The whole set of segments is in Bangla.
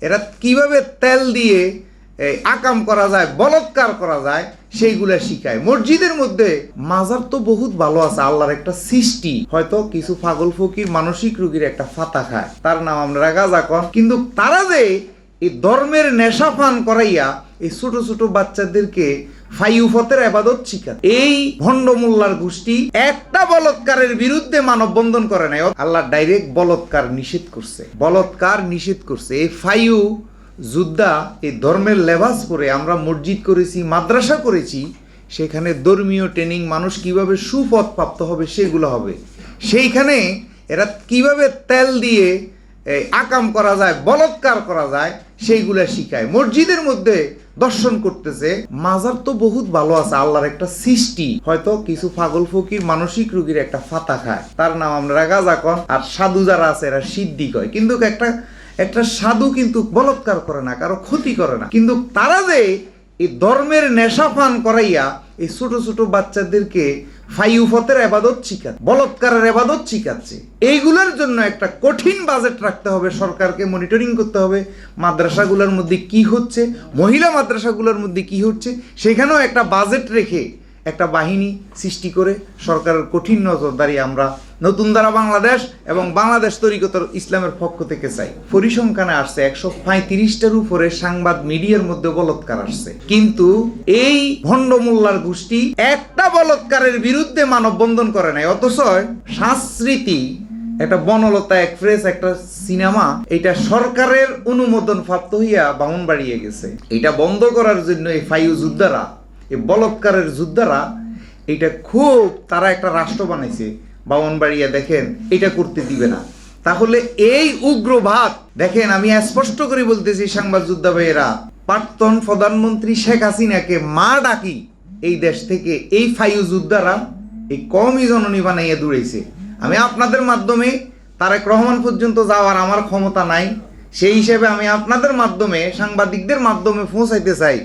এরা কিভাবে তেল দিয়ে আকাম করা যায়, বলৎকার করা যায় সেইগুলা শিখায়। মসজিদের মধ্যে মাজার তো বহুত ভালো আছে, আল্লাহর একটা সৃষ্টি। হয়তো কিছু পাগল ফকির মানসিক রোগীর একটা ফাতা খায়, তার নাম আমরা গাঁজা কন। কিন্তু তারা যে এই ধর্মের নেশা পান করাইয়া এই ছোট ছোট বাচ্চাদেরকে ফাইউফতের ইবাদত শিখায়, এই ভণ্ড মোল্লার গোষ্ঠী একটা বলৎকারের বিরুদ্ধে মানববন্ধন করে নাই। আল্লাহ ডাইরেক্ট বলৎকার নিষেধ করছে, বলৎকার নিষেধ করছে। এই ফাইউ যোদ্ধা এই ধর্মের লেবাস পরে আমরা মসজিদ করেছি, মাদ্রাসা করেছি, সেখানে ধর্মীয় ট্রেনিং, মানুষ কিভাবে সুপথ প্রাপ্ত হবে সেগুলো হবে। সেইখানে এরা কিভাবে তেল দিয়ে আকাম করা যায়, বলৎকার করা যায় সেইগুলা শিখায়। মসজিদের মধ্যে দর্শন করতেছে। মাজার তো বহুত ভালো আছে, আল্লাহর একটা সৃষ্টি। হয়তো কিছু পাগল ফকির মানসিক রোগীর একটা ফাতা খায়, তার নাম আমরা গাঁজা কন। আর সাধু যারা আছে এরা সিদ্ধি কয়। কিন্তু একটা সাধু কিন্তু বলৎকার করে না, কারো ক্ষতি করে না। কিন্তু তারা যে এই ধর্মের নেশা পান করাইয়া এই ছোট ছোট বাচ্চাদেরকে ফাইউফতের ইবাদত শিখাচ্ছে, বলৎকারের ইবাদত শিখাচ্ছে। এইগুলোর জন্য একটা কঠিন বাজেট রাখতে হবে, সরকারকে মনিটরিং করতে হবে। মাদ্রাসাগুলোর মধ্যে কি হচ্ছে, মহিলা মাদ্রাসাগুলোর মধ্যে কি হচ্ছে, সেখানেও একটা বাজেট রেখে একটা বাহিনী সৃষ্টি করে সরকারের কঠিন নজরদারি আমরা নতুন ধারা বাংলাদেশ এবং বাংলাদেশ তরিকত ইসলামের পক্ষ থেকে চাই। পরিসংখ্যানে আসছে 135টার উপরে সাংবাদ মিডিয়ার মধ্যে বলৎকার আসছে। কিন্তু এই ভণ্ড মোল্লার গোষ্ঠী একটা বলৎকারের বিরুদ্ধে মানববন্ধন করে নাই। অথচ সংস্কৃতি একটা বনলতা এক্সপ্রেস একটা সিনেমা, এটা সরকারের অনুমোদন প্রাপ্ত হইয়া বামুনবাড়িয়ে গেছে। এটা বন্ধ করার জন্য এই ফাইউ যোদ্ধারা, এই বলৎকারের যোদ্ধারা, এটা খুব তারা একটা রাষ্ট্র বানাইছে। বামনবাড়িয়া দেখেন এটা করতে দিবে না। তাহলে এই উগ্রবাদ দেখেন, আমি স্পষ্ট করে বলতেছি সাংবাদ যোদ্ধা ভাইয়েরা, প্রাক্তন প্রধানমন্ত্রী শেখ হাসিনাকে মা ডাকি এই দেশ থেকে এই ফাইউ যোদ্ধারা এই কমই জননী বানাইয়া দৌড়েছে। আমি আপনাদের মাধ্যমে তারেক রহমান পর্যন্ত যাওয়ার আমার ক্ষমতা নাই, সেই হিসেবে আমি আপনাদের মাধ্যমে, সাংবাদিকদের মাধ্যমে পৌঁছাইতে চাই,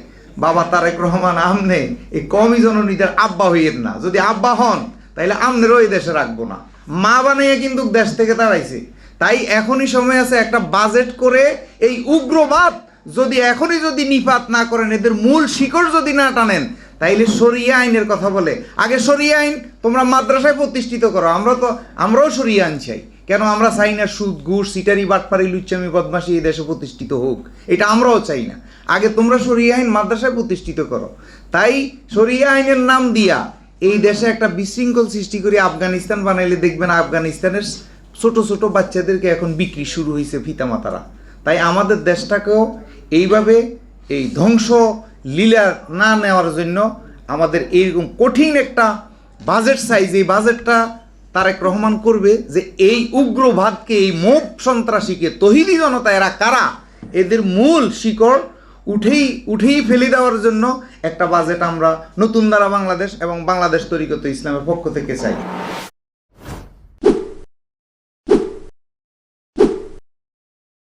বাবা তারেক রহমান, আমনে এই কমই জননীদের আব্বা হইয়েন না। যদি আব্বা হন তাইলে আমনেরও এই দেশে রাখবো না। মা বানিয়ে কিন্তু দেশ থেকে তাড়াইছে। তাই এখনই সময় আছে একটা বাজেট করে এই উগ্রবাদ যদি নিপাত না করেন, এদের মূল শিকড় যদি না টানেন, তাইলে শরিয়া আইনের কথা বলে। আগে শরিয়া আইন তোমরা মাদ্রাসায় প্রতিষ্ঠিত করো। আমরাও শরিয়া আইন চাই। কেন আমরা চাই না সুদ, ঘুষ, সিটারি, বাটপারি, লুচ্চামি, বদমাশি এই দেশে প্রতিষ্ঠিত হোক? এটা আমরাও চাই না। আগে তোমরা শরিয়া আইন মাদ্রাসায় প্রতিষ্ঠিত করো। তাই শরিয়া আইনের নাম দিয়া এই দেশে একটা বিশৃঙ্খল সৃষ্টি করে আফগানিস্তান বানাইলে দেখবেন আফগানিস্তানের ছোট ছোট বাচ্চাদেরকে এখন বিক্রি শুরু হয়েছে পিতামাতারা। তাই আমাদের দেশটাকেও এইভাবে এই ধ্বংস লীলা না নেওয়ার জন্য আমাদের এইরকম কঠিন একটা বাজেট চাই, যে বাজেটটা তারেক রহমান করবে, যে এই উগ্রবাদকে, এই মোব সন্ত্রাসীকে, তহিদি জনতা, এরা কারা, এদের মূল শিকড় উঠেই ফেলে দেওয়ার জন্য একটা বাজেট আমরা নতুন ধারা বাংলাদেশ এবং বাংলাদেশ তরিকত ইসলামের পক্ষ থেকে চাই।